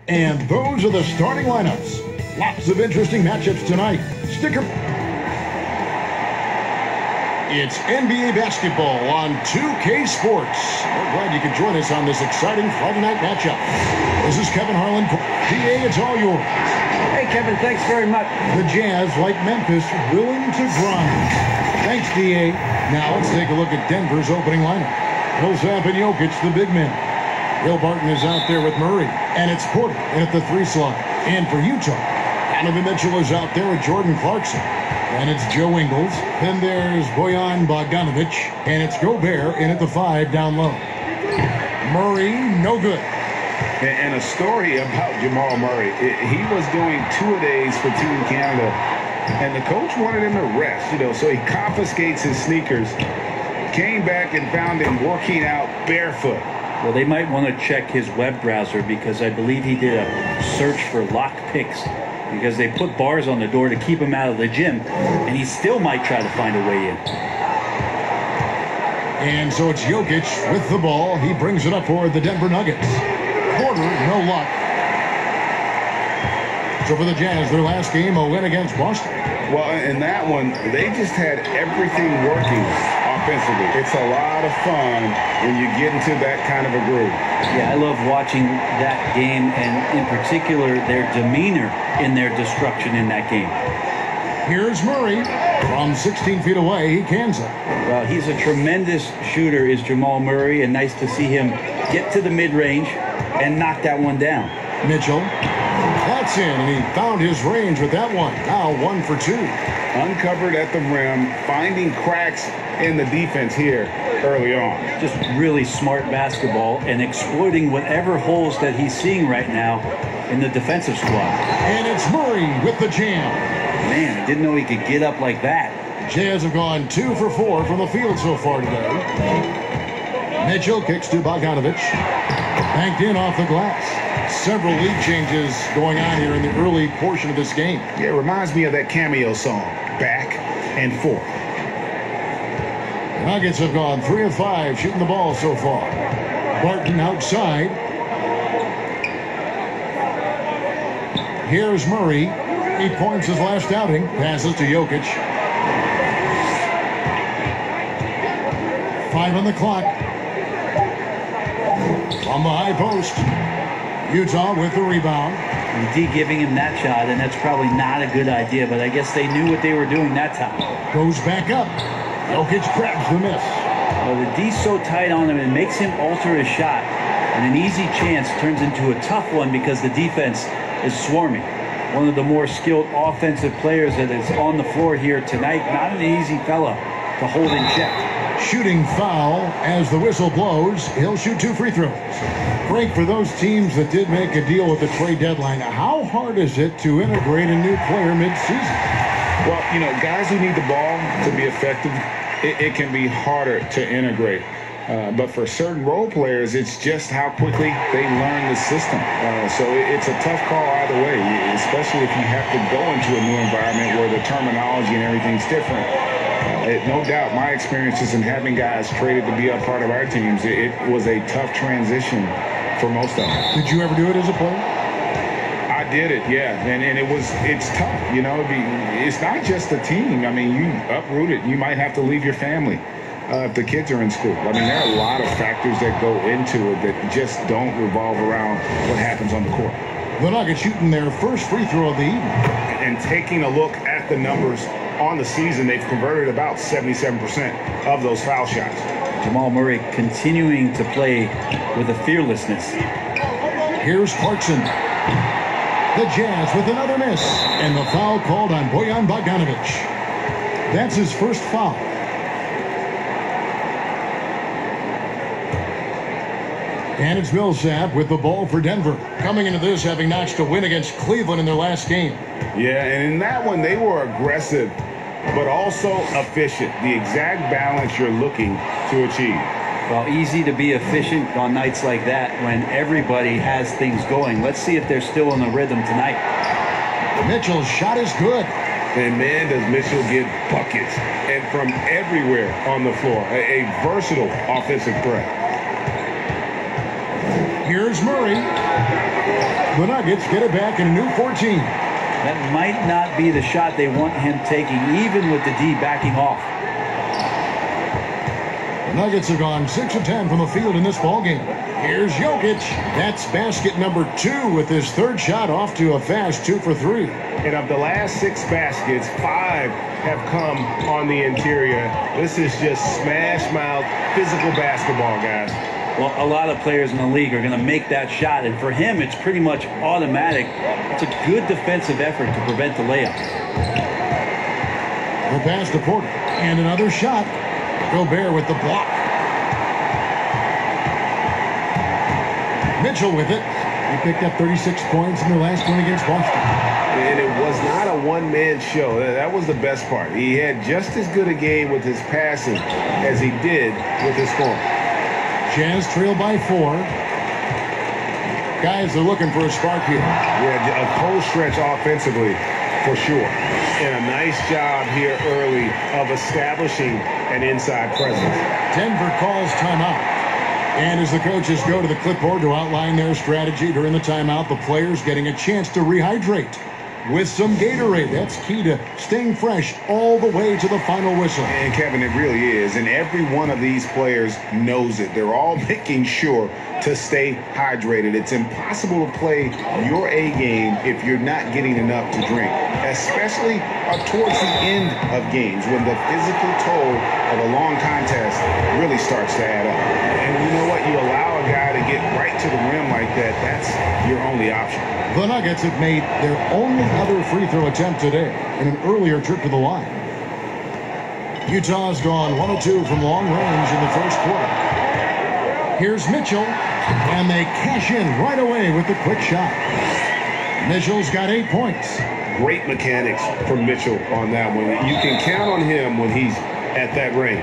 And those are the starting lineups. Lots of interesting matchups tonight. It's NBA basketball on 2K Sports. We're glad you could join us on this exciting Friday night matchup. This is Kevin Harlan. DA, it's all yours. Hey, Kevin, thanks very much. The Jazz, like Memphis, willing to grind. Thanks, DA. Now let's take a look at Denver's opening lineup. Millsap and Jokic, the big men. Will Barton is out there with Murray. And it's Porter in at the 3 slot. And for Utah, Donovan Mitchell is out there with Jordan Clarkson. And it's Joe Ingles. Then there's Bojan Bogdanovic. And it's Gobert in at the 5 down low. Murray, no good. And a story about Jamal Murray. He was doing 2-a-days for Team Canada. And the coach wanted him to rest, so he confiscates his sneakers. Came back and found him working out barefoot. Well, they might want to check his web browser because I believe he did a search for lock picks. Because they put bars on the door to keep him out of the gym, and he still might try to find a way in. And so it's Jokic with the ball. He brings it up for the Denver Nuggets. Porter, no luck. So for the Jazz, their last game, a win against Boston. Well, in that one, they just had everything working offensively. It's a lot of fun when you get into that kind of a groove. Yeah, I love watching that game, and in particular, their demeanor in their destruction in that game. Here's Murray. From 16 feet away, he cans it. Well, he's a tremendous shooter, is Jamal Murray, and nice to see him get to the mid-range and knock that one down. Mitchell. That's in, and he found his range with that one. Now 1 for 2. Uncovered at the rim, finding cracks in the defense here early on. Just really smart basketball and exploiting whatever holes that he's seeing right now in the defensive squad. And it's Murray with the jam. Man, I didn't know he could get up like that. Jazz have gone 2 for 4 from the field so far today. Mitchell kicks to Bogdanovic. Banked in off the glass. Several lead changes going on here in the early portion of this game. Yeah, it reminds me of that Cameo song, Back and Forth. The Nuggets have gone 3 of 5 shooting the ball so far. Barton outside. Here's Murray. 8 points his last outing. Passes to Jokic. 5 on the clock. From the high post. Utah with the rebound. D giving him that shot, and that's probably not a good idea, but I guess they knew what they were doing that time. Goes back up. Jokic grabs the miss. Well, the D's so tight on him, it makes him alter his shot, and an easy chance turns into a tough one because the defense is swarming. One of the more skilled offensive players that is on the floor here tonight. Not an easy fella to hold in check. Shooting foul as the whistle blows. He'll shoot 2 free throws. Frank, for those teams that did make a deal with the trade deadline, how hard is it to integrate a new player mid-season? Well, guys who need the ball to be effective, it can be harder to integrate. But for certain role players, it's just how quickly they learn the system. So it's a tough call either way, especially if you have to go into a new environment where the terminology and everything's different. No doubt my experiences in having guys traded to be a part of our teams, it was a tough transition for most of them. Did you ever do it as a player? I did it, yeah, and it's tough, it's not just the team. I mean, you uproot it, you might have to leave your family if the kids are in school. I mean, there are a lot of factors that go into it that just don't revolve around what happens on the court. The Nuggets shooting their first free throw of the evening. And taking a look at the numbers on the season, they've converted about 77% of those foul shots. Jamal Murray continuing to play with a fearlessness. Here's Clarkson. The Jazz with another miss. And the foul called on Bojan Bogdanovic. That's his first foul. And it's Millsap with the ball for Denver. Coming into this, having notched a win against Cleveland in their last game. Yeah, and in that one, they were aggressive, but also efficient. The exact balance you're looking to achieve. Well, easy to be efficient on nights like that when everybody has things going. Let's see if they're still in the rhythm tonight. Mitchell's shot is good. And man, does Mitchell get buckets. And from everywhere on the floor. A versatile offensive threat. Here's Murray. The Nuggets get it back in a new 14. That might not be the shot they want him taking, even with the D backing off. The Nuggets have gone 6 of 10 from the field in this ballgame. Here's Jokic. That's basket number 2 with his third shot off to a fast 2 for 3. And of the last 6 baskets, 5 have come on the interior. This is just smash mouth physical basketball, guys. Well, a lot of players in the league are going to make that shot, and for him, it's pretty much automatic. It's a good defensive effort to prevent the layup. The pass to Porter, and another shot. Gobert with the block. Mitchell with it. He picked up 36 points in their last one against Boston. And it was not a one-man show. That was the best part. He had just as good a game with his passing as he did with his scoring. Jazz trail by 4. Guys are looking for a spark here. Yeah, a cold stretch offensively, for sure. And a nice job here early of establishing an inside presence. Denver calls timeout. And as the coaches go to the clipboard to outline their strategy during the timeout, the players getting a chance to rehydrate with some Gatorade. That's key to staying fresh all the way to the final whistle. And Kevin, it really is. And every one of these players knows it. They're all making sure to stay hydrated. It's impossible to play your A game if you're not getting enough to drink, especially towards the end of games when the physical toll of a long contest really starts to add up. And you know what? You allow a guy to get right to the rim like that, that's your only option. The Nuggets have made their only other free throw attempt today in an earlier trip to the line. Utah's gone 1 of 2 from long range in the first quarter. Here's Mitchell, and they cash in right away with the quick shot. Mitchell's got 8 points. Great mechanics from Mitchell on that one. You can count on him when he's at that range.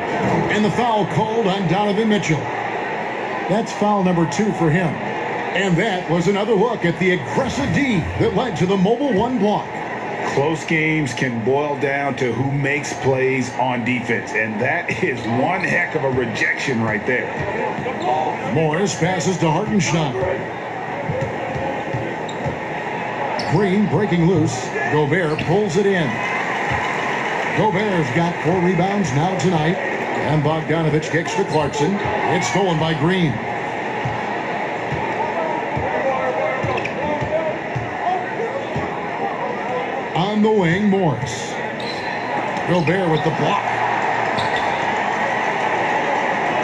And the foul called on Donovan Mitchell. That's foul number 2 for him. And that was another look at the aggressive D that led to the Mobile One block. Close games can boil down to who makes plays on defense, and that is one heck of a rejection right there. Morris passes to Hartenstein. Green breaking loose. Gobert pulls it in. Gobert's got 4 rebounds now tonight. And Bogdanovich kicks to Clarkson. It's stolen by Green. On the wing, Morris. Gobert with the block.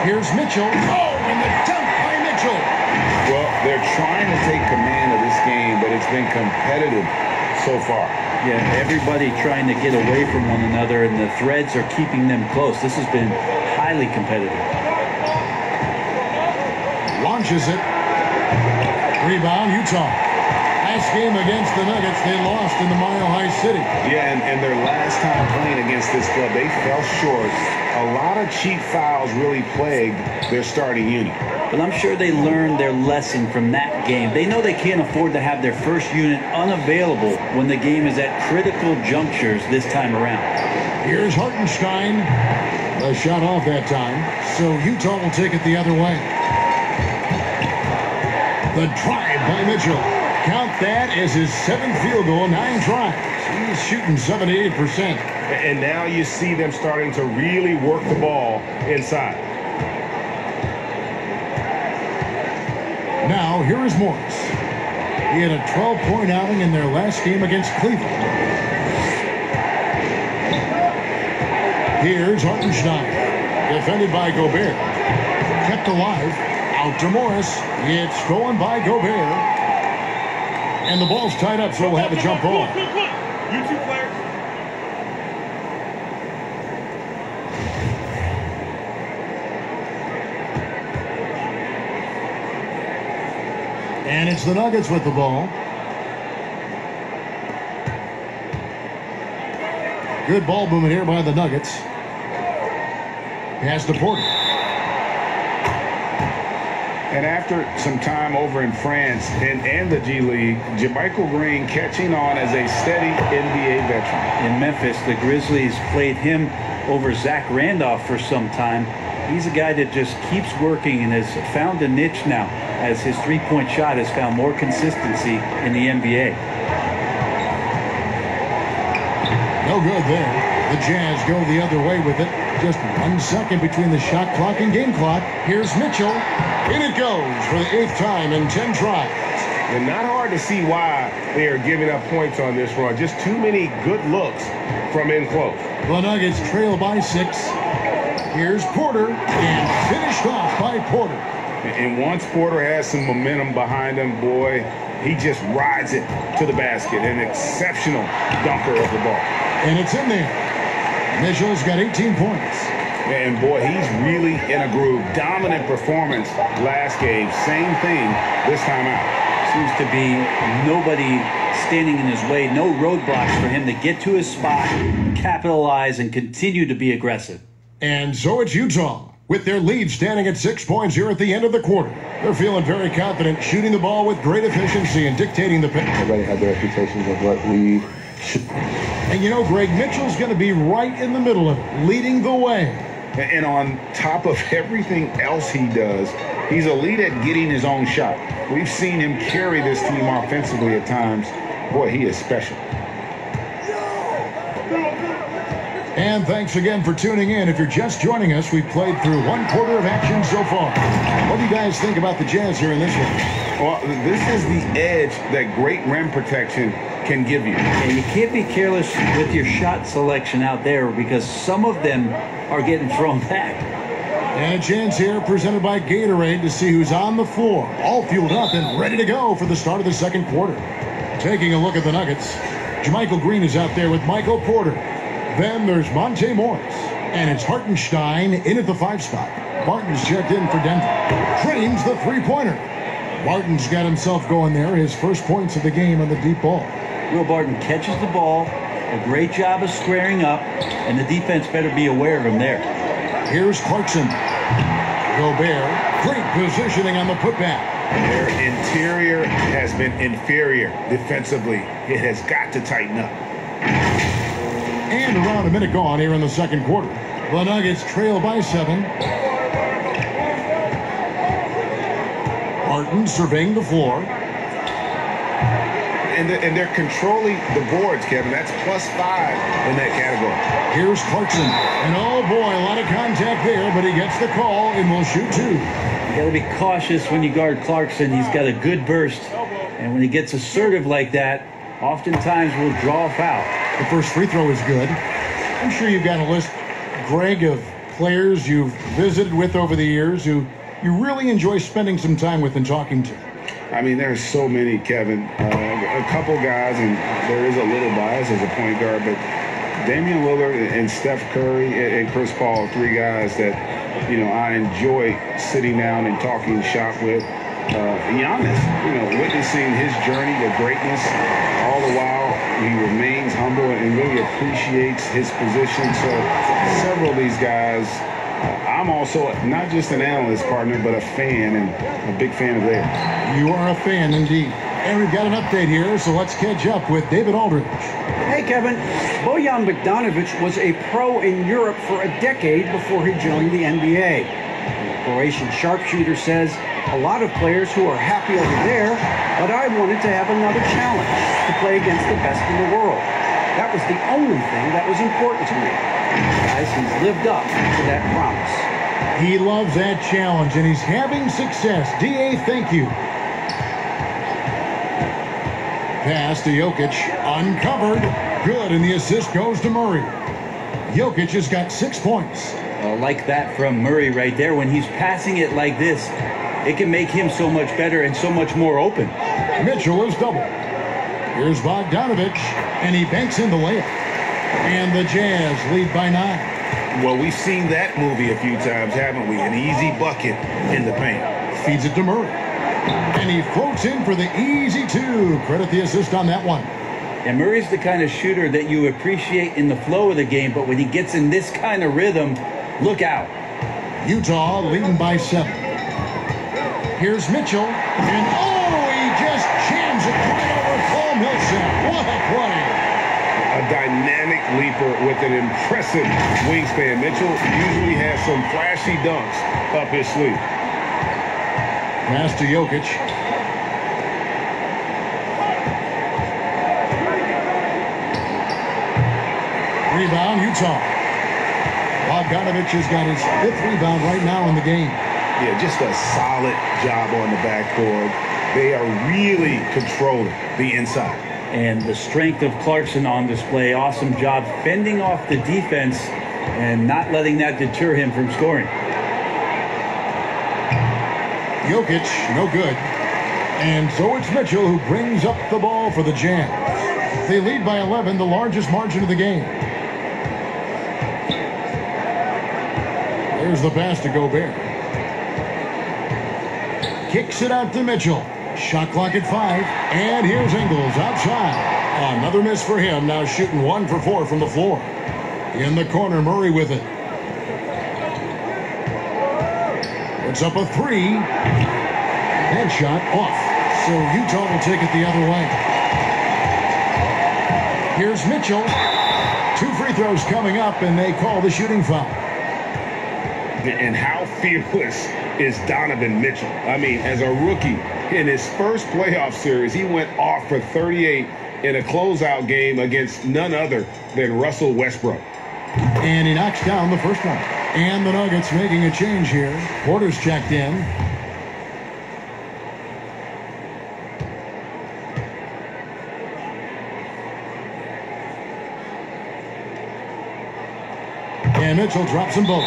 Here's Mitchell. Oh, and the dunk by Mitchell. Well, they're trying to take command of this game, but it's been competitive so far. Yeah, everybody trying to get away from one another, and the threads are keeping them close. This has been highly competitive. Launches it. Rebound, Utah. Last game against the Nuggets, they lost in the Mile High City. Yeah, and their last time playing against this club, they fell short. A lot of cheap fouls really plagued their starting unit. But I'm sure they learned their lesson from that game. They know they can't afford to have their first unit unavailable when the game is at critical junctures this time around. Here's Hartenstein. A shot off that time, so Utah will take it the other way. The drive by Mitchell. Count that as his 7th field goal, 9 tries. He's shooting 78%. And now you see them starting to really work the ball inside. Now, here is Morris. He had a 12-point outing in their last game against Cleveland. Here's Hartenstein. Defended by Gobert. Kept alive. Out to Morris. It's stolen by Gobert. And the ball's tied up, so we'll have a jump ball. You 2 players. And it's the Nuggets with the ball. Good ball movement here by the Nuggets. Pass to Porter. And after some time over in France and the G League, JaMychal Green catching on as a steady NBA veteran. In Memphis, the Grizzlies played him over Zach Randolph for some time. He's a guy that just keeps working and has found a niche now as his three-point shot has found more consistency in the NBA. No good there. The Jazz go the other way with it. Just 1 second between the shot clock and game clock. Here's Mitchell. In it goes for the 8th time in 10 tries. And not hard to see why they are giving up points on this run. Just too many good looks from in close. The Nuggets trail by 6. Here's Porter, and finished off by Porter. And once Porter has some momentum behind him, boy, he just rides it to the basket. An exceptional dunker of the ball. And it's in there. Mitchell's got 18 points. And boy, he's really in a groove. Dominant performance last game. Same thing this time out. Seems to be nobody standing in his way. No roadblocks for him to get to his spot, capitalize, and continue to be aggressive. And so it's Utah, with their lead standing at 6 points here at the end of the quarter. They're feeling very confident, shooting the ball with great efficiency and dictating the pace. Everybody had their reputations of what we should. And you know, Greg, Mitchell's going to be right in the middle of it, leading the way. And on top of everything else he does, he's elite at getting his own shot. We've seen him carry this team offensively at times. Boy, he is special. And thanks again for tuning in. If you're just joining us, we've played through 1 quarter of action so far. What do you guys think about the Jazz here in this one? Well, this is the edge that great rim protection can give you. And you can't be careless with your shot selection out there because some of them are getting thrown back. And a chance here presented by Gatorade to see who's on the floor, all fueled up and ready to go for the start of the second quarter. Taking a look at the Nuggets, JaMychal Green is out there with Michael Porter. Then there's Monte Morris, and it's Hartenstein in at the 5 spot. Barton's checked in for Denver. Trains the three-pointer. Barton's got himself going there, his first points of the game on the deep ball. Will Barton catches the ball, a great job of squaring up, and the defense better be aware of him there. Here's Clarkson. Gobert, great positioning on the putback. Their interior has been inferior defensively. It has got to tighten up. And around a minute gone here in the second quarter. The Nuggets trail by 7. Barton surveying the floor. And they're controlling the boards, Kevin. That's +5 in that category. Here's Clarkson. And oh boy, a lot of contact there, but he gets the call and will shoot 2. You got to be cautious when you guard Clarkson. He's got a good burst. And when he gets assertive like that, oftentimes will draw a foul. The first free throw is good. I'm sure you've got a list, Greg, of players you've visited with over the years who you really enjoy spending some time with and talking to. I mean, there's so many, Kevin. A couple guys, and there is a little bias as a point guard, but Damian Lillard and Steph Curry and Chris Paul, 3 guys that, you know, I enjoy sitting down and talking shop with. Giannis, you know, witnessing his journey to greatness, all the while he remains humble and really appreciates his position. So several of these guys, I'm also not just an analyst partner, but a fan, and a big fan of theirs. You are a fan indeed. And we've got an update here, so let's catch up with David Aldridge. Hey, Kevin. Bojan Bogdanovic was a pro in Europe for a decade before he joined the NBA. The Croatian sharpshooter says, a lot of players who are happy over there, but I wanted to have another challenge, to play against the best in the world. That was the only thing that was important to me. Guys, he's lived up to that promise. He loves that challenge, and he's having success. D.A., thank you. Pass to Jokic, uncovered. Good, and the assist goes to Murray. Jokic has got 6 points. Like that from Murray right there. When he's passing it like this, it can make him so much better and so much more open. Mitchell is double. Here's Bogdanovic, and he banks in the layup. And the Jazz lead by 9. Well, we've seen that movie a few times, haven't we? An easy bucket in the paint. Feeds it to Murray. And he floats in for the easy 2. Credit the assist on that one. And Murray's the kind of shooter that you appreciate in the flow of the game, but when he gets in this kind of rhythm, look out. Utah leading by 7. Here's Mitchell, and oh, he just jams it right over Paul Millsap. What a play. A dynamic leaper with an impressive wingspan. Mitchell usually has some flashy dunks up his sleeve. Pass to Jokic. Rebound, Utah. Bogdanovich has got his 5th rebound right now in the game. Yeah, just a solid job on the backboard. They are really controlling the inside. And the strength of Clarkson on display. Awesome job fending off the defense and not letting that deter him from scoring. Jokic, no good. And so it's Mitchell who brings up the ball for the Jazz. They lead by 11, the largest margin of the game. There's the pass to Gobert. Kicks it out to Mitchell. Shot clock at 5. And here's Ingles outside. Another miss for him. Now shooting 1 for 4 from the floor. In the corner, Murray with it. It's up a 3. That shot off. So Utah will take it the other way. Here's Mitchell. 2 free throws coming up, and they call the shooting foul. And how fearless is Donovan Mitchell? I mean, as a rookie, in his first playoff series, he went off for 38 in a closeout game against none other than Russell Westbrook. And he knocks down the first one. And the Nuggets making a change here. Porter's checked in. And Mitchell drops them both.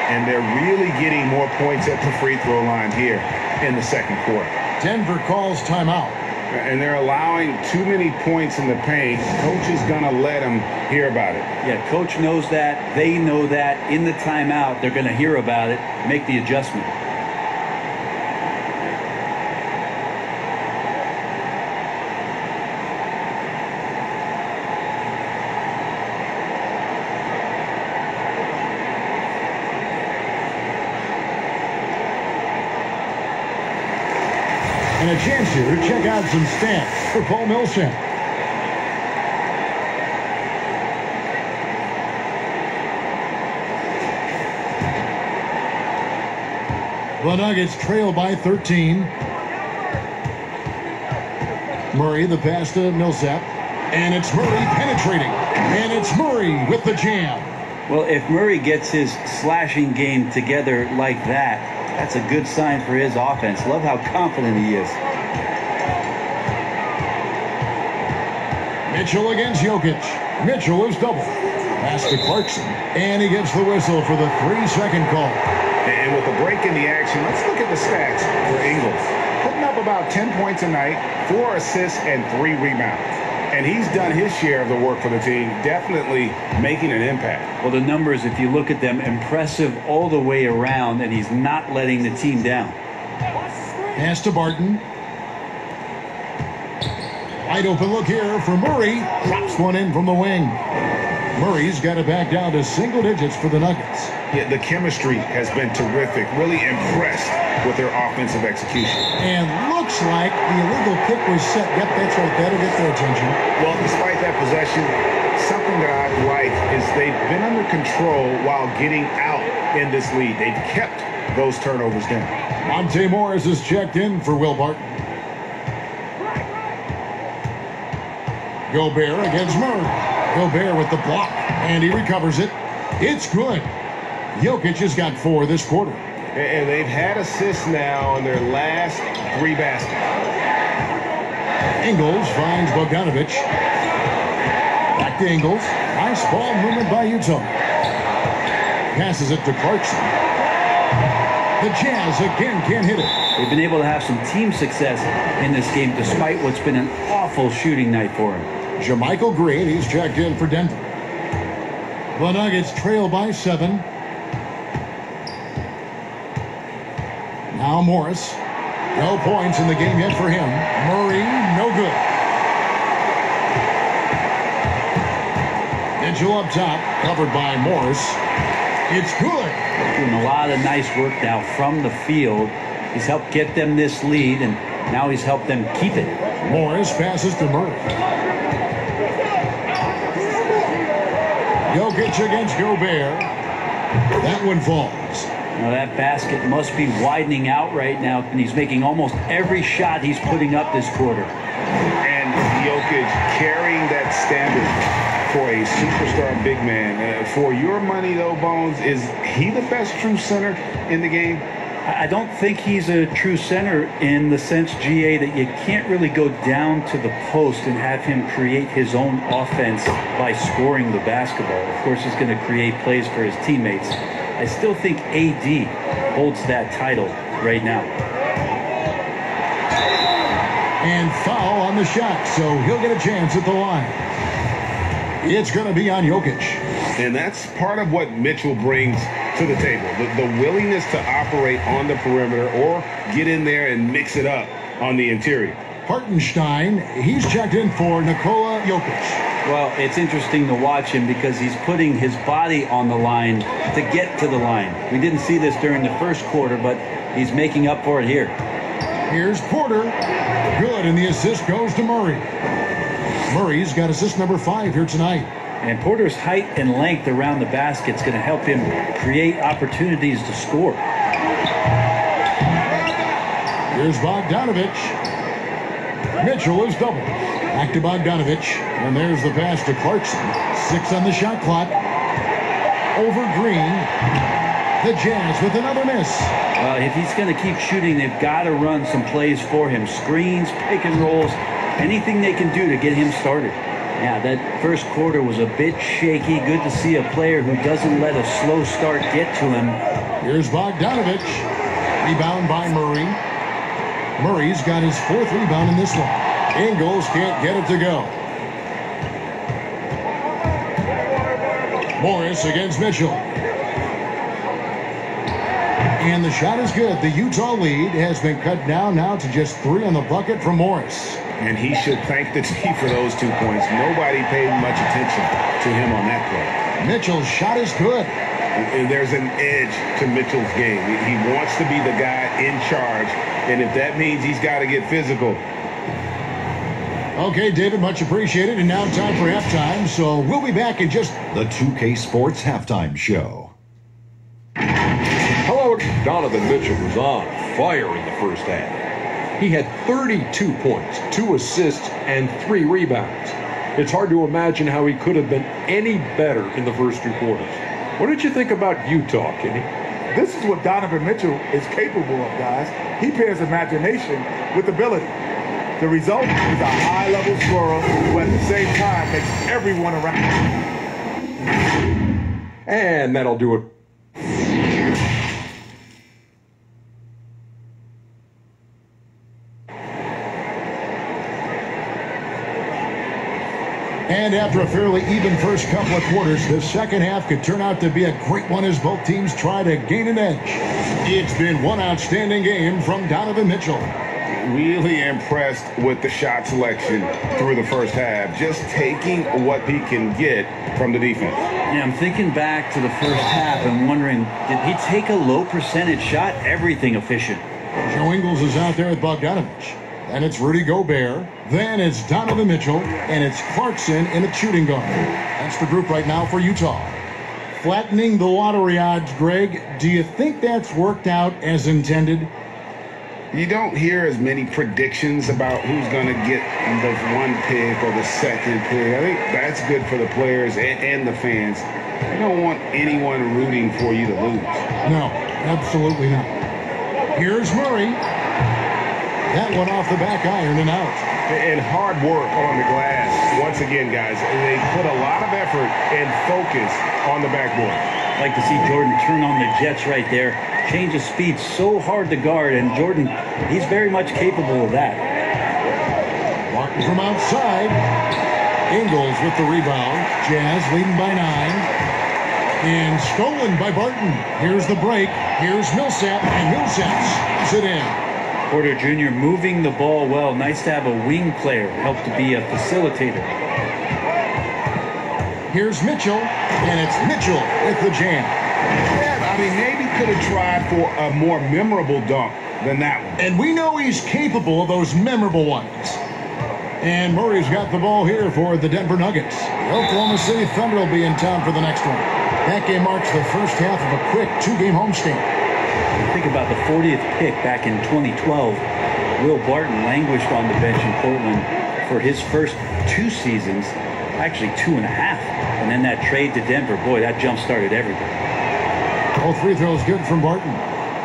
And they're really getting more points at the free throw line here in the second quarter. Denver calls timeout. And they're allowing too many points in the paint. Coach is going to let them hear about it. Yeah, coach knows that. They know that. In the timeout, they're going to hear about it, make the adjustment. And a chance here to check out some stats for Paul Millsap. The Nuggets trail by 13. Murray, the pass to Millsap. And it's Murray penetrating. And it's Murray with the jam. Well, if Murray gets his slashing game together like that, that's a good sign for his offense. Love how confident he is. Mitchell against Jokic. Mitchell is double. Pass to Clarkson. And he gets the whistle for the 3-second call. And with a break in the action, let's look at the stats for Ingles. Putting up about 10 points a night, 4 assists, and 3 rebounds. And he's done his share of the work for the team, definitely making an impact. Well, the numbers, if you look at them, impressive all the way around, and he's not letting the team down. Pass to Barton. Wide open look here for Murray. Drops one in from the wing. Murray's got it back down to single digits for the Nuggets. Yeah, the chemistry has been terrific. Really impressed with their offensive execution. And looks like the illegal kick was set. Yep, that's right. That'll get their attention. Well, despite that possession, something that I like is they've been under control while getting out in this lead. They've kept those turnovers down. Monte Morris is checked in for Will Barton. Gobert against Murray. Gobert with the block, and he recovers it. It's good. Jokic has got 4 this quarter. And they've had assists now in their last 3 baskets. Ingles finds Bogdanovich. Back to Ingles. Nice ball movement by Utah. Passes it to Clarkson. The Jazz again can't hit it. They've been able to have some team success in this game despite what's been an awful shooting night for him. JaMychal Green, he's checked in for Denver. The Nuggets trail by 7. Now Morris. No points in the game yet for him. Murray, no good. Mitchell up top, covered by Morris. It's good. Doing a lot of nice work now from the field. He's helped get them this lead, and now he's helped them keep it. Morris passes to Murray. Jokic against Gobert. That one falls. Now that basket must be widening out right now, and he's making almost every shot he's putting up this quarter. And Jokic carrying that standard for a superstar big man. For your money, though, Bones, is he the best true center in the game? I don't think he's a true center in the sense, GA, that you can't really go down to the post and have him create his own offense by scoring the basketball. Of course, he's going to create plays for his teammates. I still think AD holds that title right now. And foul on the shot, so he'll get a chance at the line. It's going to be on Jokic. And that's part of what Mitchell brings to the table, the willingness to operate on the perimeter or get in there and mix it up on the interior. Hartenstein, he's checked in for Nikola Jokic. Well, it's interesting to watch him because he's putting his body on the line to get to the line. We didn't see this during the first quarter, but he's making up for it here. Here's Porter. Good, and the assist goes to Murray. Murray's got assist number 5 here tonight. And Porter's height and length around the basket is going to help him create opportunities to score. Here's Bogdanovic. Mitchell is doubled. Back to Bogdanovic. And there's the pass to Clarkson. 6 on the shot clock. Over Green. The Jazz with another miss. If he's going to keep shooting, they've got to run some plays for him. Screens, pick and rolls, anything they can do to get him started. Yeah, that first quarter was a bit shaky. Good to see a player who doesn't let a slow start get to him. Here's Bogdanovic. Rebound by Murray. Murray's got his 4th rebound in this one. Ingles can't get it to go. Morris against Mitchell. And the shot is good. The Utah lead has been cut down now to just 3 on the bucket from Morris. And he should thank the team for those 2 points. Nobody paid much attention to him on that play. Mitchell's shot is good. And there's an edge to Mitchell's game. He wants to be the guy in charge. And if that means he's got to get physical. Okay, David, much appreciated. And now time for halftime. So we'll be back in just the 2K Sports Halftime Show. Hello, Donovan Mitchell was on fire in the first half. He had 32 points, 2 assists, and 3 rebounds. It's hard to imagine how he could have been any better in the first 2 quarters. What did you think about Utah, Kenny? This is what Donovan Mitchell is capable of, guys. He pairs imagination with ability. The result is a high-level scorer who at the same time makes everyone around. And that'll do it. And after a fairly even first couple of quarters, the second half could turn out to be a great one as both teams try to gain an edge. It's been one outstanding game from Donovan Mitchell. Really impressed with the shot selection through the first half, just taking what he can get from the defense. Yeah, I'm thinking back to the first half and wondering, did he take a low percentage shot? Everything efficient. Joe Ingles is out there with Bogdanovic. And it's Rudy Gobert. Then it's Donovan Mitchell. And it's Clarkson in the shooting guard. That's the group right now for Utah. Flattening the lottery odds, Greg. Do you think that's worked out as intended? You don't hear as many predictions about who's going to get the 1 pick or the 2nd pick. I think that's good for the players and the fans. You don't want anyone rooting for you to lose. No, absolutely not. Here's Murray. That one off the back iron and out. And hard work on the glass. Once again, guys, they put a lot of effort and focus on the backboard. Like to see Jordan turn on the jets right there. Change of speed so hard to guard, and Jordan, he's very much capable of that. Martin from outside. Ingles with the rebound. Jazz leading by 9. And stolen by Barton. Here's the break. Here's Millsap, and Millsap slots it in. Porter Jr. moving the ball well. Nice to have a wing player help to be a facilitator. Here's Mitchell, and it's Mitchell with the jam. Yeah, I mean, maybe could have tried for a more memorable dunk than that one. And we know he's capable of those memorable ones. And Murray's got the ball here for the Denver Nuggets. The Oklahoma City Thunder will be in town for the next one. That game marks the first half of a quick 2-game homestand. Think about the 40th pick back in 2012. Will Barton languished on the bench in Portland for his first 2 seasons, actually 2.5. And then that trade to Denver, boy, that jump-started everything. All free throws good from Barton.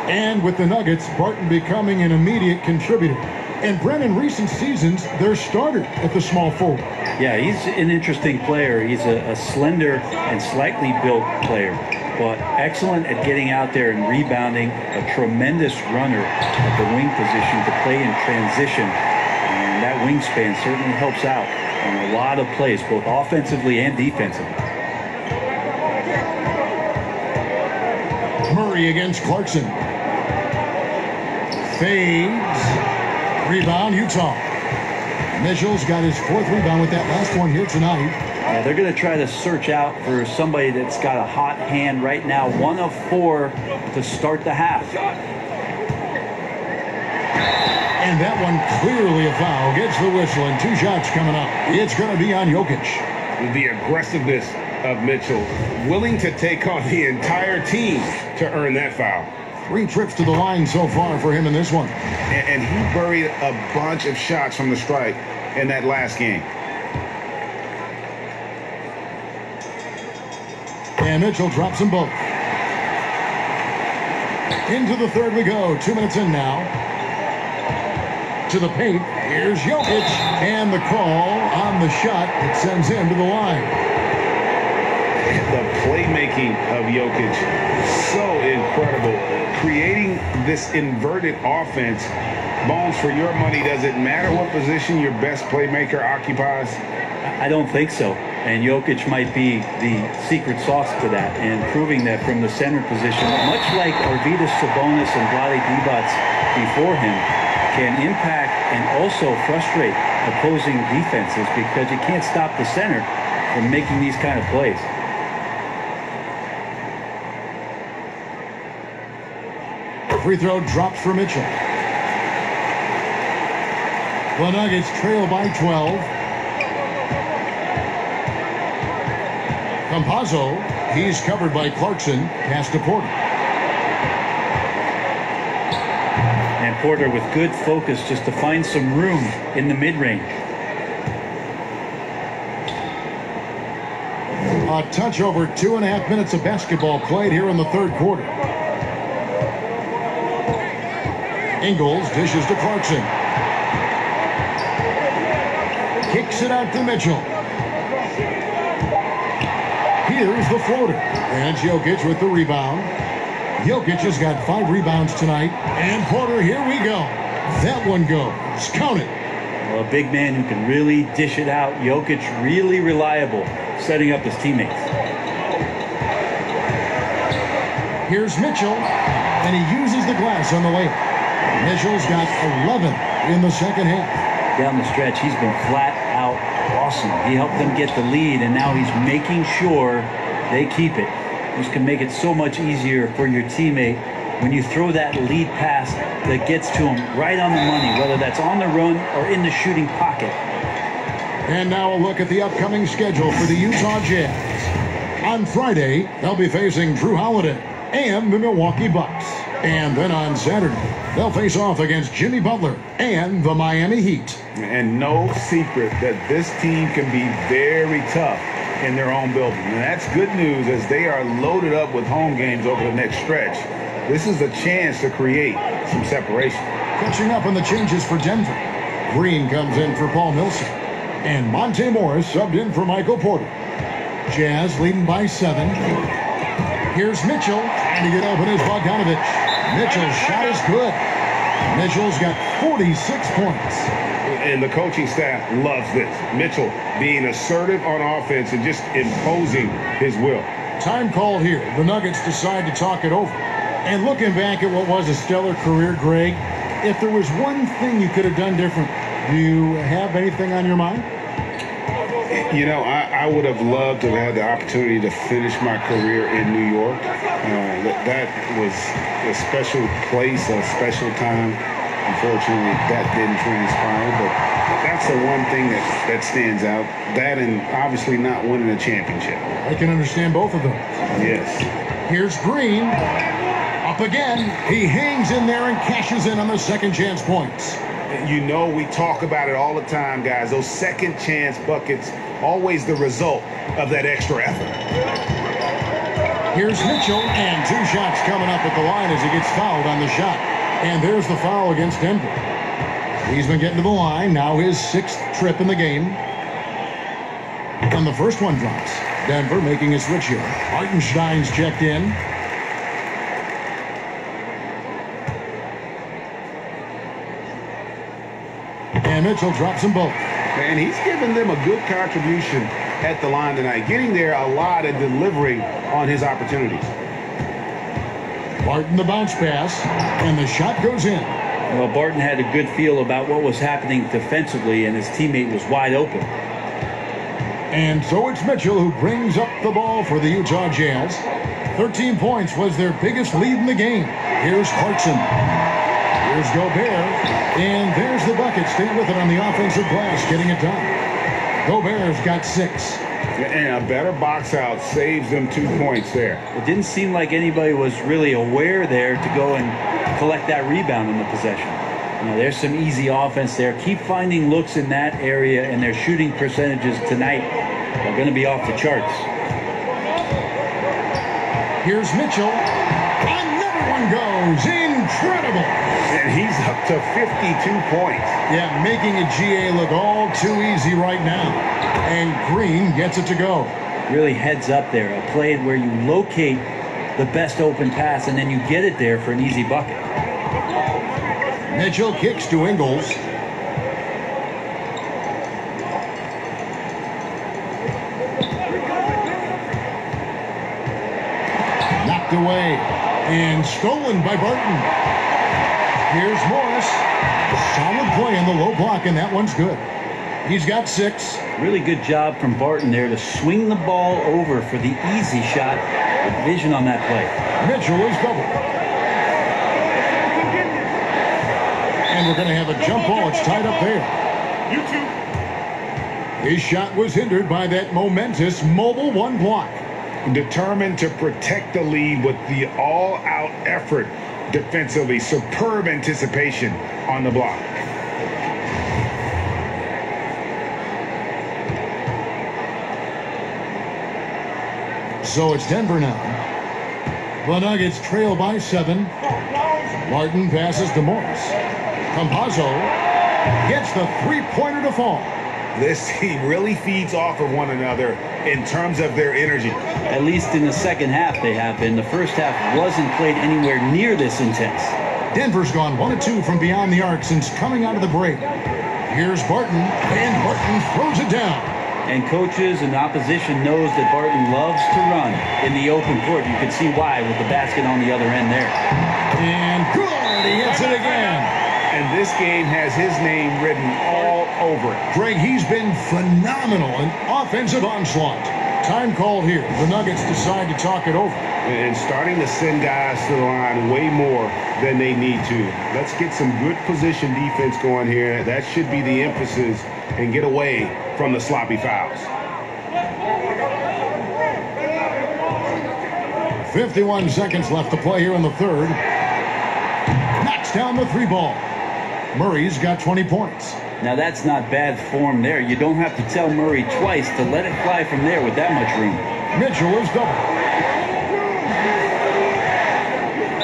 And with the Nuggets, Barton becoming an immediate contributor. And Brent, in recent seasons, their starter at the small forward. Yeah, he's an interesting player. He's a slender and slightly built player, but excellent at getting out there and rebounding, a tremendous runner at the wing position to play in transition. And that wingspan certainly helps out on a lot of plays, both offensively and defensively. Murray against Clarkson. Fades. Rebound, Utah. Mitchell's got his 4th rebound with that last one here tonight. Yeah, they're going to try to search out for somebody that's got a hot hand right now. 1 of 4 to start the half. And that one clearly a foul. Gets the whistle and 2 shots coming up. It's going to be on Jokic. The aggressiveness of Mitchell, willing to take on the entire team to earn that foul. 3 trips to the line so far for him in this one. And he buried a bunch of shots from the stripe in that last game. And Mitchell drops them both. Into the third we go. 2 minutes in now. To the paint. Here's Jokic. And the call on the shot that sends him to the line. The playmaking of Jokic, so incredible. Creating this inverted offense. Bones, for your money, does it matter what position your best playmaker occupies? I don't think so. And Jokic might be the secret sauce to that, and proving that from the center position, much like Arvydas Sabonis and Vlade Divac before him, can impact and also frustrate opposing defenses because you can't stop the center from making these kind of plays. Free throw drops for Mitchell. The Nuggets trail by 12. Campazzo, he's covered by Clarkson, pass to Porter. And Porter with good focus just to find some room in the mid-range. A touch over 2.5 minutes of basketball played here in the third quarter. Ingles dishes to Clarkson. Kicks it out to Mitchell. Here's the floater. And Jokic with the rebound. Jokic has got 5 rebounds tonight. And Porter, here we go. That one goes. Count it. Well, a big man who can really dish it out. Jokic really reliable, setting up his teammates. Here's Mitchell. And he uses the glass on the layup. Mitchell's got 11 in the second half. Down the stretch, he's been flat out awesome. He helped them get the lead, and now he's making sure they keep it. This can make it so much easier for your teammate when you throw that lead pass that gets to him right on the money, whether that's on the run or in the shooting pocket. And now a look at the upcoming schedule for the Utah Jazz. On Friday, they'll be facing Drew Holiday and the Milwaukee Bucks. And then on Saturday, they'll face off against Jimmy Butler and the Miami Heat. And no secret that this team can be very tough in their own building. And that's good news as they are loaded up with home games over the next stretch. This is a chance to create some separation. Catching up on the changes for Denver. Green comes in for Paul Millsap. And Monte Morris subbed in for Michael Porter. Jazz leading by 7. Here's Mitchell trying to get open as Bogdanovich. Mitchell's shot is good. Mitchell's got 46 points. And the coaching staff loves this. Mitchell being assertive on offense and just imposing his will. Time called here. The Nuggets decide to talk it over. And looking back at what was a stellar career, Greg, if there was one thing you could have done different, do you have anything on your mind? You know, I would have loved to have had the opportunity to finish my career in New York. That was a special place, a special time. Unfortunately, that didn't transpire, but that's the one thing that stands out. That and obviously not winning a championship. I can understand both of them. Yes. Here's Green. A Up again. He hangs in there and cashes in on the second chance points. You know, we talk about it all the time, guys. Those second chance buckets, always the result of that extra effort. Here's Mitchell, and 2 shots coming up at the line as he gets fouled on the shot. And there's the foul against Denver. He's been getting to the line. Now his 6th trip in the game. And the first one drops. Denver making a switch here. Hartenstein's checked in. And Mitchell drops them both. And he's given them a good contribution at the line tonight, getting there a lot and delivering on his opportunities. Barton the bounce pass, and the shot goes in. Well, Barton had a good feel about what was happening defensively, and his teammate was wide open. And so it's Mitchell who brings up the ball for the Utah Jazz. 13 points was their biggest lead in the game. Here's Clarkson. Here's Gobert. And there's the bucket. Stay with it on the offensive glass, getting it done. Gobert's got 6. And a better box out saves them 2 points there. It didn't seem like anybody was really aware there to go and collect that rebound in the possession. You know, there's some easy offense there. Keep finding looks in that area, and their shooting percentages tonight are going to be off the charts. Here's Mitchell. Another one goes. Incredible. And he's up to 52 points. Yeah, making a GA look all too easy right now. And Green gets it to go. Really heads up there. A play where you locate the best open pass, and then you get it there for an easy bucket. Mitchell kicks to Ingles. Knocked away and stolen by Barton. Here's Morris. Solid play in the low block, and that one's good. He's got 6. Really good job from Barton there to swing the ball over for the easy shot. Good vision on that play. Mitchell is doubled. And we're going to have a jump ball. It's tied up there. His shot was hindered by that momentous mobile 1 block. Determined to protect the lead with the all-out effort defensively. Superb anticipation on the block. So it's Denver now. The Nuggets trail by 7. Martin passes to Morris. Campazzo gets the 3-pointer to fall. This team really feeds off of one another in terms of their energy. At least in the second half they have been. The first half wasn't played anywhere near this intense. Denver's gone 1 of 2 from beyond the arc since coming out of the break. Here's Barton, and Barton throws it down. And coaches and opposition knows that Barton loves to run in the open court. You can see why with the basket on the other end there. And good, he hits it again. And this game has his name written all over it. Greg, he's been phenomenal in offensive onslaught. Time called here. The Nuggets decide to talk it over. And starting to send guys to the line way more than they need to. Let's get some good position defense going here. That should be the emphasis, and get away from the sloppy fouls. 51 seconds left to play here in the third. Knocks down the 3 ball. Murray's got 20 points. Now that's not bad form there. You don't have to tell Murray twice to let it fly from there with that much room. Mitchell is double.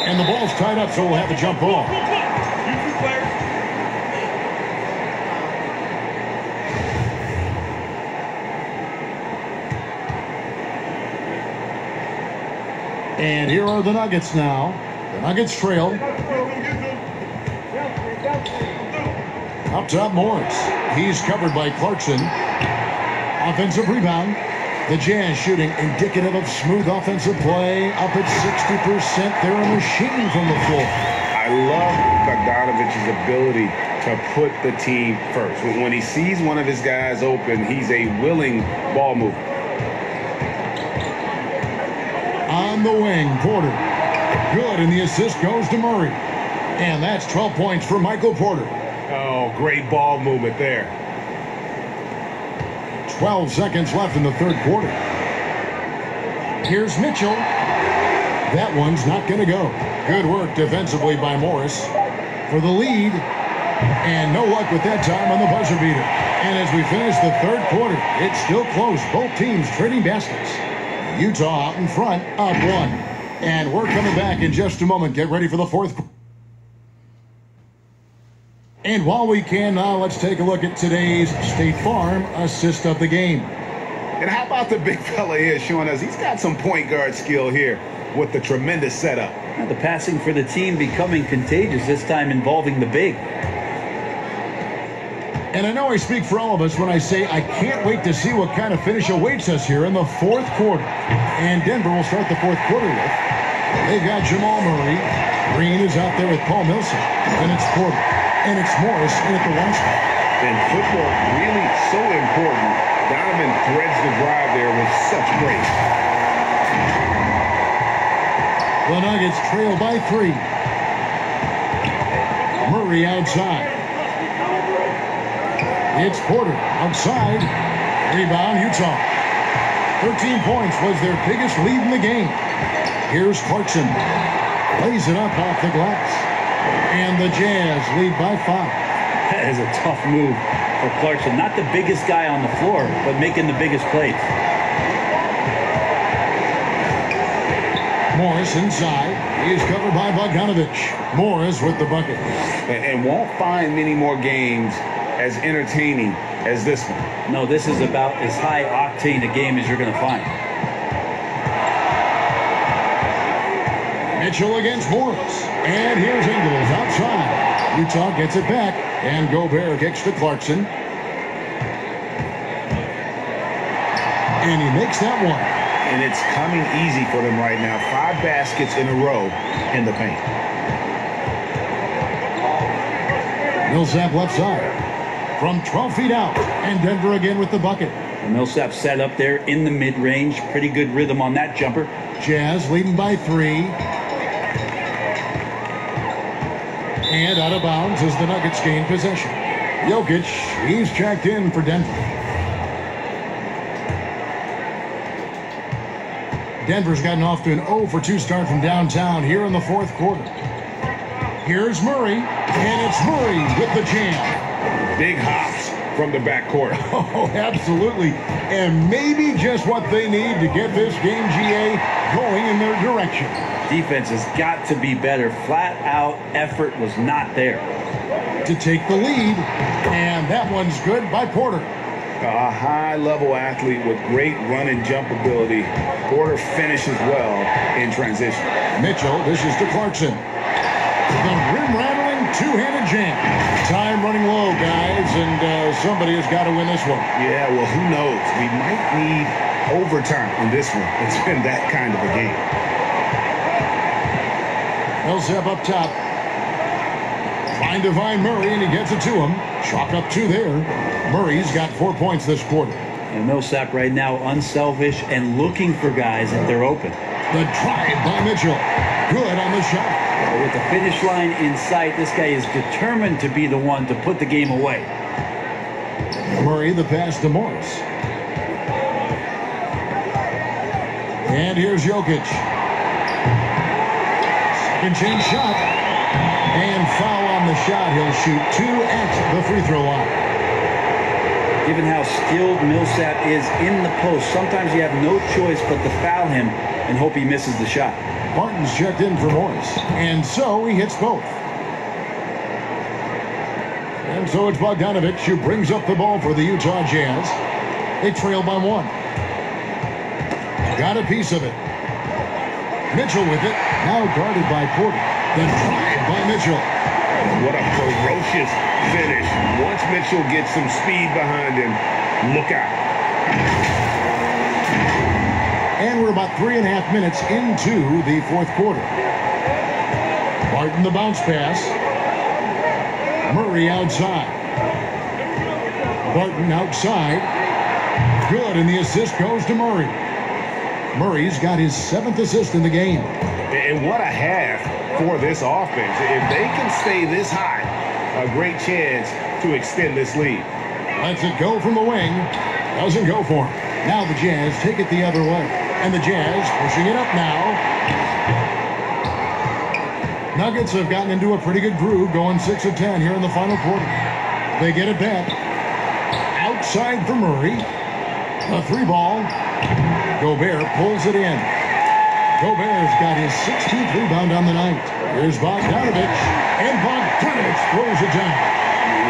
And the ball's tied up, so we'll have a jump ball. And here are the Nuggets now. The Nuggets trail. Up top, Morris. He's covered by Clarkson. Offensive rebound. The Jazz shooting indicative of smooth offensive play. Up at 60%. They're a machine from the floor. I love Bogdanovich's ability to put the team first. When he sees one of his guys open, he's a willing ball mover. On the wing, Porter. Good, and the assist goes to Murray. And that's 12 points for Michael Porter. Oh, great ball movement there. 12 seconds left in the third quarter. Here's Mitchell. That one's not going to go. Good work defensively by Morris for the lead. And no luck with that time on the buzzer beater. And as we finish the third quarter, it's still close. Both teams trading baskets. Utah out in front, up one. And we're coming back in just a moment. Get ready for the fourth. And while we can now, let's take a look at today's State Farm assist of the game. And how about the big fella here showing us he's got some point guard skill here with the tremendous setup. The passing for the team becoming contagious, this time involving the big. And I know I speak for all of us when I say I can't wait to see what kind of finish awaits us here in the fourth quarter. And Denver will start the fourth quarter with. They've got Jamal Murray. Green is out there with Paul Millsap. Then it's Porter. And it's Morris in at the one spot. And football really so important. Donovan threads the drive there with such grace. The Nuggets trail by 3. Murray outside. It's Porter outside. Rebound, Utah. 13 points was their biggest lead in the game. Here's Clarkson. Lays it up off the glass. And the Jazz lead by 5. That is a tough move for Clarkson. Not the biggest guy on the floor, but making the biggest plays. Morris inside. He's covered by Bogdanovich. Morris with the bucket. And won't find many more games as entertaining as this one. No, this is about as high octane a game as you're going to find. Mitchell against Morris. And here's Ingles outside. Utah gets it back. And Gobert kicks to Clarkson. And he makes that one. And it's coming easy for them right now. 5 baskets in a row in the paint. Millsap left side. From 12 feet out. And Denver again with the bucket. Millsap set up there in the mid-range. Pretty good rhythm on that jumper. Jazz leading by 3. And out of bounds as the Nuggets gain possession. Jokic, he's checked in for Denver. Denver's gotten off to an 0 for 2 start from downtown here in the fourth quarter. Here's Murray, and it's Murray with the jam. Big hops from the backcourt. Oh, absolutely. And maybe just what they need to get this game, GA, going in their direction. Defense has got to be better. Flat out effort was not there. To take the lead, and that one's good by Porter. A high-level athlete with great run and jump ability. Porter finishes well in transition. Mitchell dishes to Clarkson. The rim-rattling two-handed jam. Time running low, guys, and somebody has got to win this one. Yeah, well, who knows? We might need overtime in this one. It's been that kind of a game. Millsap up top. Trying to find Murray, and he gets it to him. Chalk up 2 there. Murray's got 4 points this quarter. And Millsap right now unselfish and looking for guys if they're open. The drive by Mitchell. Good on the shot. With the finish line in sight, this guy is determined to be the one to put the game away. Murray, the pass to Morris. And here's Jokic. Second chance shot. And foul on the shot. He'll shoot 2 at the free throw line. Given how skilled Millsap is in the post, sometimes you have no choice but to foul him and hope he misses the shot. Martin's checked in for Morris. And so he hits both. And so it's Bogdanovich who brings up the ball for the Utah Jazz. They trail by 1. Got a piece of it. Mitchell with it. Now guarded by Porter. The drive by Mitchell. What a ferocious finish. Once Mitchell gets some speed behind him, look out. And we're about 3.5 minutes into the fourth quarter. Barton the bounce pass. Murray outside. Barton outside. Good, and the assist goes to Murray. Murray's got his 7th assist in the game. And what a half for this offense. If they can stay this high, a great chance to extend this lead. Lets it go from the wing. Doesn't go for him. Now the Jazz take it the other way. And the Jazz pushing it up now. Nuggets have gotten into a pretty good groove, going 6 of 10 here in the final quarter. They get it back. Outside for Murray. A 3-ball. Gobert pulls it in. Gobert's got his 16th rebound on the night. Here's Bogdanovich. And Bogdanovich throws it down.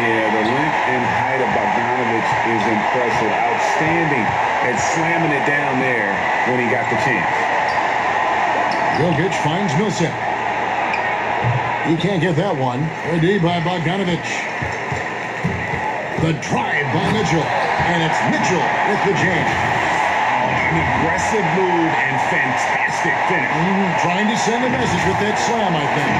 Yeah, the length and height of Bogdanovich is impressive. Outstanding at slamming it down there when he got the chance. Jokic finds Millsap. He can't get that one. Good D by Bogdanovich. The drive by Mitchell. And it's Mitchell with the jam. An aggressive move and fantastic finish. Trying to send a message with that slam, I think.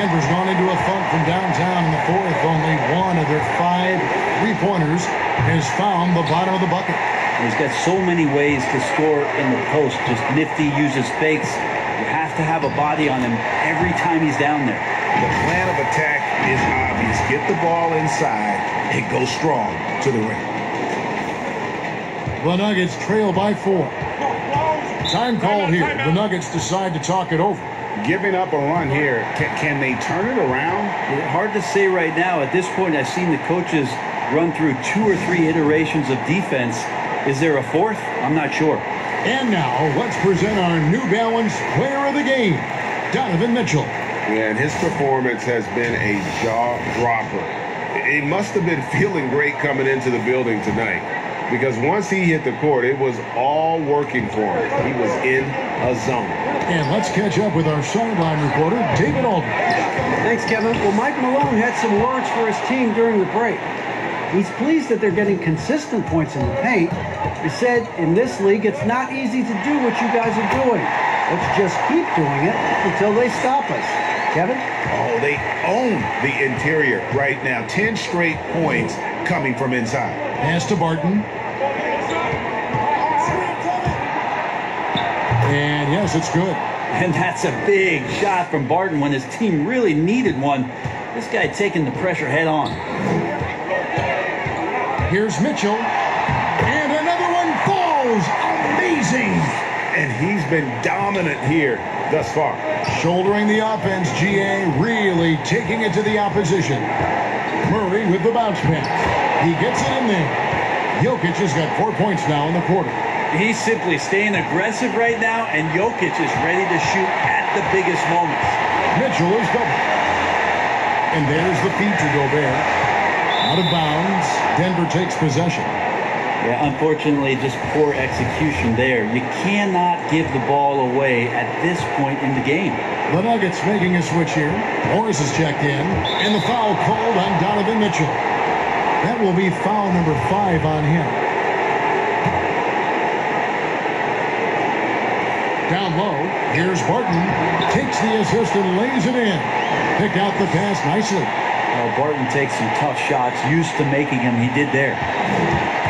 Denver's gone into a funk from downtown in the fourth. Only one of their 5 3-pointers has found the bottom of the bucket. He's got so many ways to score in the post. Just nifty, uses fakes. You have to have a body on him every time he's down there. The plan of attack is obvious. Get the ball inside and go strong to the rim. The Nuggets trail by 4. Time called here. The Nuggets decide to talk it over. Giving up a run here. Can they turn it around? Hard to say right now. At this point, I've seen the coaches run through 2 or 3 iterations of defense. Is there a 4th? I'm not sure. And now, let's present our New Balance Player of the Game, Donovan Mitchell. Yeah, and his performance has been a jaw-dropper. He must have been feeling great coming into the building tonight, because once he hit the court, it was all working for him. He was in a zone. And let's catch up with our sideline reporter, David Aldridge. Thanks, Kevin. Well, Mike Malone had some words for his team during the break. He's pleased that they're getting consistent points in the paint. He said, in this league, it's not easy to do what you guys are doing. Let's just keep doing it until they stop us. Kevin? Oh, they own the interior right now. 10 straight points coming from inside. Pass to Barton. And yes, it's good. And that's a big shot from Barton when his team really needed one. This guy taking the pressure head on. Here's Mitchell. And another one falls. Amazing. And he's been dominant here thus far. Shouldering the offense, GA really taking it to the opposition. Murray with the bounce pass. He gets it in there. Jokic has got 4 points now in the quarter. He's simply staying aggressive right now, and Jokic is ready to shoot at the biggest moments. Mitchell is double. And there's the feed to Gobert. Out of bounds. Denver takes possession. Yeah, unfortunately, just poor execution there. You cannot give the ball away at this point in the game. The Nuggets making a switch here. Morris is checked in. And the foul called on Donovan Mitchell. That will be foul number 5 on him. Down low, here's Barton. Takes the assist and lays it in. Picked out the pass nicely. Barton takes some tough shots, used to making them. He did there.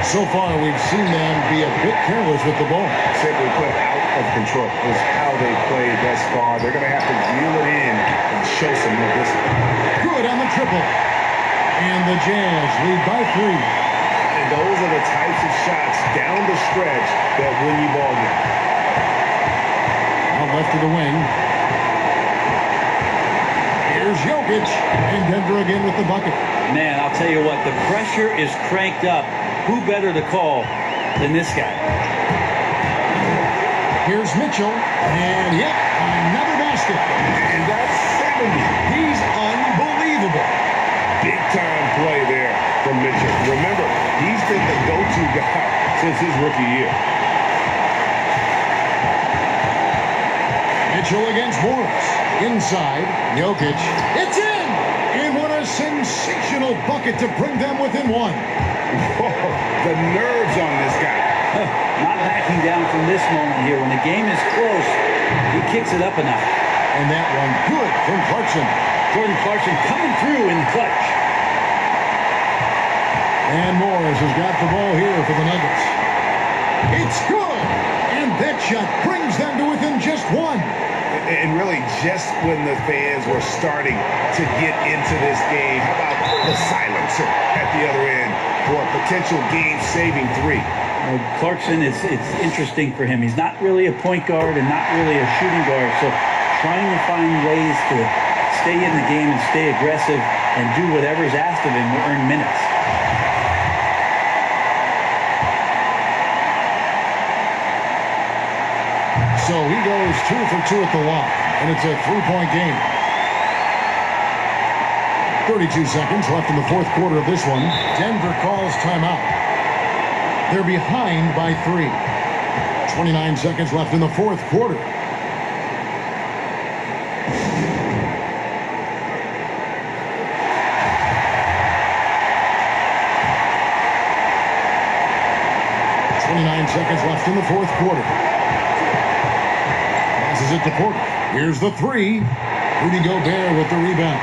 So far, we've seen them be a bit careless with the ball. Simply put, out of control is how they played thus far. They're going to have to reel it in and show some more discipline. Good on the triple. And the Jazz lead by 3. And those are the types of shots down the stretch that win you ball games. Out left of the wing. Here's Jokic. And Denver again with the bucket. Man, I'll tell you what, the pressure is cranked up. Who better to call than this guy? Here's Mitchell. And yep, another basket. And that's 70. He's unbelievable. Big time play there from Mitchell. Remember, he's been the go-to guy since his rookie year. Mitchell against Morris. Inside, Jokic. It's in! And what a sensational bucket to bring them within 1. Whoa, the nerves on this guy. Not backing down from this moment here. When the game is close, he kicks it up enough. And that one good from Clarkson. Jordan Clarkson coming through in clutch. And Morris has got the ball here for the Nuggets. It's good! And that shot brings them to within just 1. And really, just when the fans were starting to get into this game, how about the silencer at the other end for a potential game-saving 3? Clarkson, it's interesting for him. He's not really a point guard and not really a shooting guard, so trying to find ways to stay in the game and stay aggressive and do whatever's asked of him to earn minutes. So he goes 2 for 2 at the line, and it's a 3-point game. 32 seconds left in the fourth quarter of this one. Denver calls timeout. They're behind by 3. 29 seconds left in the fourth quarter. Seconds left in the fourth quarter. Passes it to Porter. Here's the 3. Rudy Gobert with the rebound.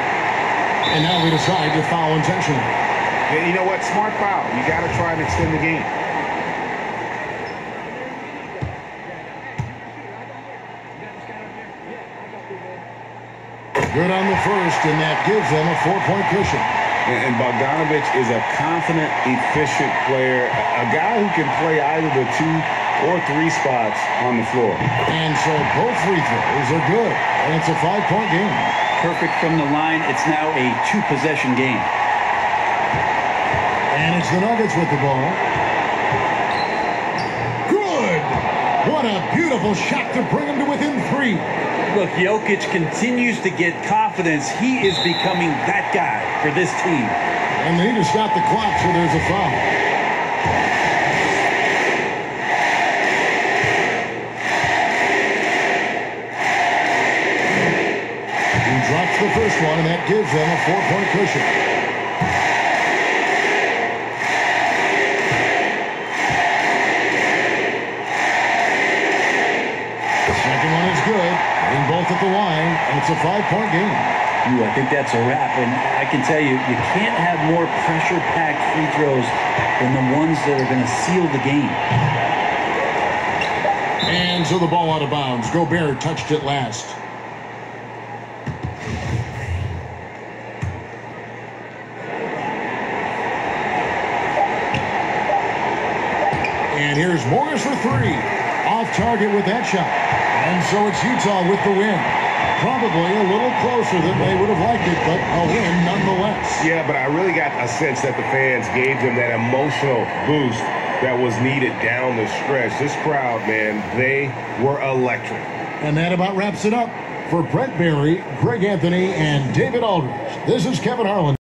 And now they decide to foul intentionally. Yeah, you know what? Smart foul. You got to try and extend the game. Good on the first, and that gives them a 4-point cushion. And Bogdanovic is a confident, efficient player, a guy who can play either the 2 or 3 spots on the floor. And so both free throws are good, and it's a 5-point game. Perfect from the line. It's now a 2-possession game. And it's the Nuggets with the ball. Good! What a beautiful shot to bring them to within 3. Look, Jokic continues to get confidence. He is becoming that guy for this team. And they need to stop the clock, so there's a foul. He drops the first one, and that gives them a 4-point cushion. The second one is good. Hitting both at the line, and it's a 5-point game. I think that's a wrap, and I can tell you, you can't have more pressure-packed free throws than the ones that are going to seal the game. And so the ball out of bounds. Gobert touched it last. And here's Morris for 3. Off target with that shot. And so it's Utah with the win. Probably a little closer than they would have liked it, but a win nonetheless. Yeah, but I really got a sense that the fans gave them that emotional boost that was needed down the stretch. This crowd, man, they were electric. And that about wraps it up. For Brent Barry, Greg Anthony, and David Aldridge, this is Kevin Harlan.